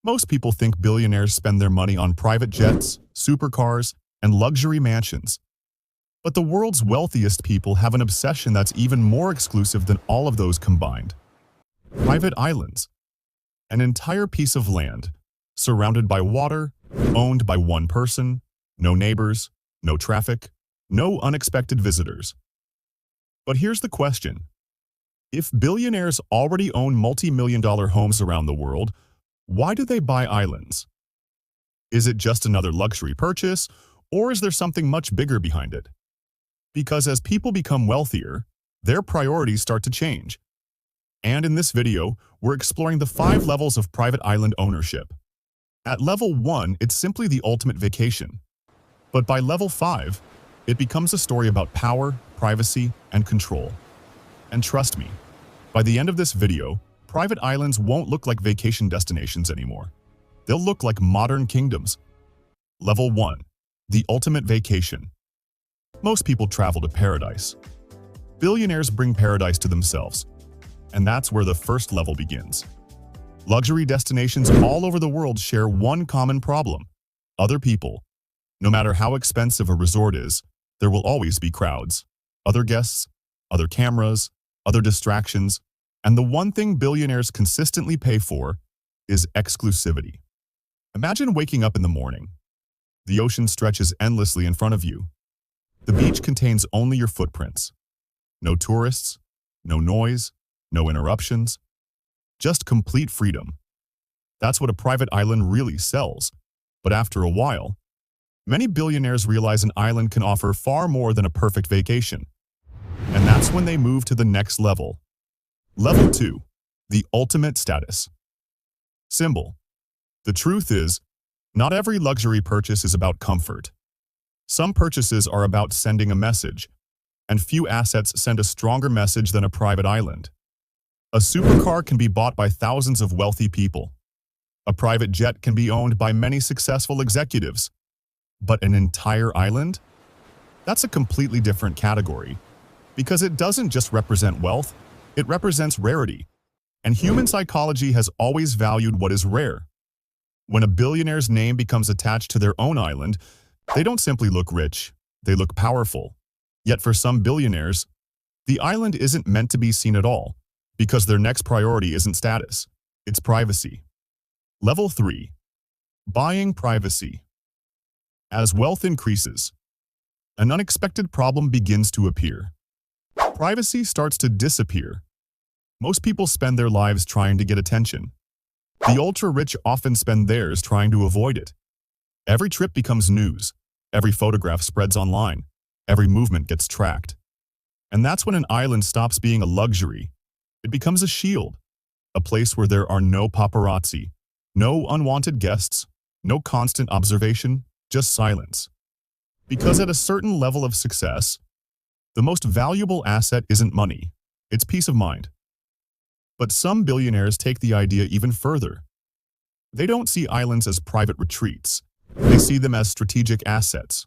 Most people think billionaires spend their money on private jets, supercars, and luxury mansions. But the world's wealthiest people have an obsession that's even more exclusive than all of those combined. Private islands. An entire piece of land, surrounded by water, owned by one person, no neighbors, no traffic, no unexpected visitors. But here's the question. If billionaires already own multi-million-dollar homes around the world, why do they buy islands? Is it just another luxury purchase, or is there something much bigger behind it? Because as people become wealthier, their priorities start to change. And in this video, we're exploring the 5 levels of private island ownership. At level 1, it's simply the ultimate vacation. But by level 5, it becomes a story about power, privacy, and control. And trust me, by the end of this video, private islands won't look like vacation destinations anymore. They'll look like modern kingdoms. Level 1. The ultimate vacation. Most people travel to paradise. Billionaires bring paradise to themselves. And that's where the first level begins. Luxury destinations all over the world share one common problem: other people. No matter how expensive a resort is, there will always be crowds, other guests, other cameras, other distractions, and the one thing billionaires consistently pay for is exclusivity. Imagine waking up in the morning. The ocean stretches endlessly in front of you. The beach contains only your footprints. No tourists, no noise, no interruptions. Just complete freedom. That's what a private island really sells. But after a while, many billionaires realize an island can offer far more than a perfect vacation. And that's when they move to the next level. Level 2. The ultimate status. Symbol. The truth is, not every luxury purchase is about comfort. Some purchases are about sending a message, and few assets send a stronger message than a private island. A supercar can be bought by thousands of wealthy people. A private jet can be owned by many successful executives. But an entire island? That's a completely different category, because it doesn't just represent wealth, it represents rarity. And human psychology has always valued what is rare. When a billionaire's name becomes attached to their own island, they don't simply look rich, they look powerful. Yet for some billionaires, the island isn't meant to be seen at all, because their next priority isn't status, it's privacy. Level 3. Buying privacy. As wealth increases, an unexpected problem begins to appear. Privacy starts to disappear. Most people spend their lives trying to get attention. The ultra-rich often spend theirs trying to avoid it. Every trip becomes news. Every photograph spreads online. Every movement gets tracked. And that's when an island stops being a luxury. It becomes a shield, a place where there are no paparazzi, no unwanted guests, no constant observation, just silence. Because at a certain level of success, the most valuable asset isn't money, it's peace of mind. But some billionaires take the idea even further. They don't see islands as private retreats. They see them as strategic assets.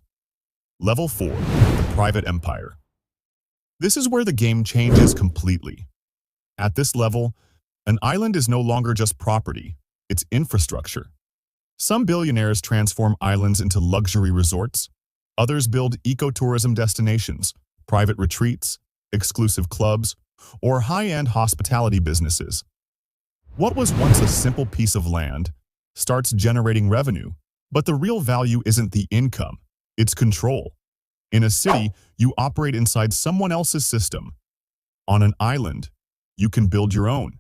Level 4. The private empire. This is where the game changes completely. At this level, an island is no longer just property, it's infrastructure. Some billionaires transform islands into luxury resorts. Others build ecotourism destinations, private retreats, exclusive clubs, or high-end hospitality businesses. What was once a simple piece of land starts generating revenue, but the real value isn't the income, it's control. In a city, you operate inside someone else's system. On an island, you can build your own.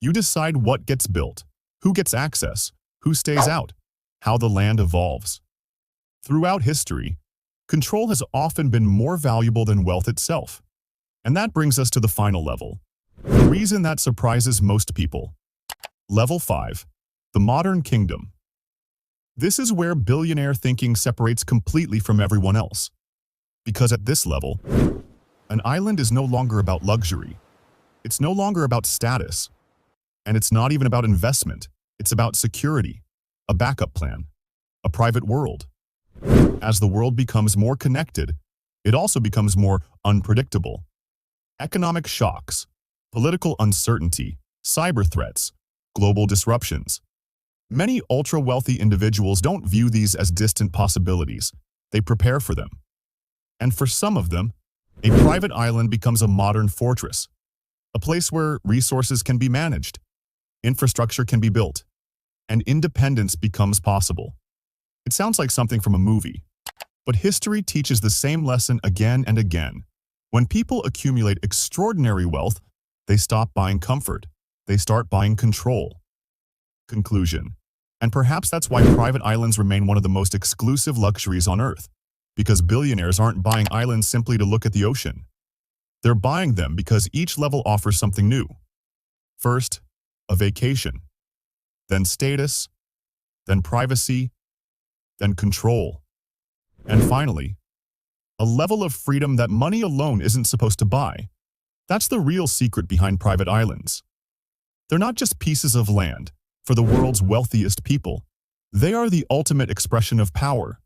You decide what gets built, who gets access, who stays out, how the land evolves. Throughout history, control has often been more valuable than wealth itself. And that brings us to the final level, the reason that surprises most people. Level 5. The modern kingdom. This is where billionaire thinking separates completely from everyone else. Because at this level, an island is no longer about luxury. It's no longer about status. And it's not even about investment. It's about security, a backup plan, a private world. As the world becomes more connected, it also becomes more unpredictable. Economic shocks, political uncertainty, cyber threats, global disruptions. Many ultra-wealthy individuals don't view these as distant possibilities. They prepare for them. And for some of them, a private island becomes a modern fortress, a place where resources can be managed, infrastructure can be built, and independence becomes possible. It sounds like something from a movie, but history teaches the same lesson again and again. When people accumulate extraordinary wealth, they stop buying comfort. They start buying control. Conclusion. And perhaps that's why private islands remain one of the most exclusive luxuries on Earth, because billionaires aren't buying islands simply to look at the ocean. They're buying them because each level offers something new. First, a vacation, then status, then privacy, then control, and finally, a level of freedom that money alone isn't supposed to buy. That's the real secret behind private islands. They're not just pieces of land for the world's wealthiest people. They are the ultimate expression of power,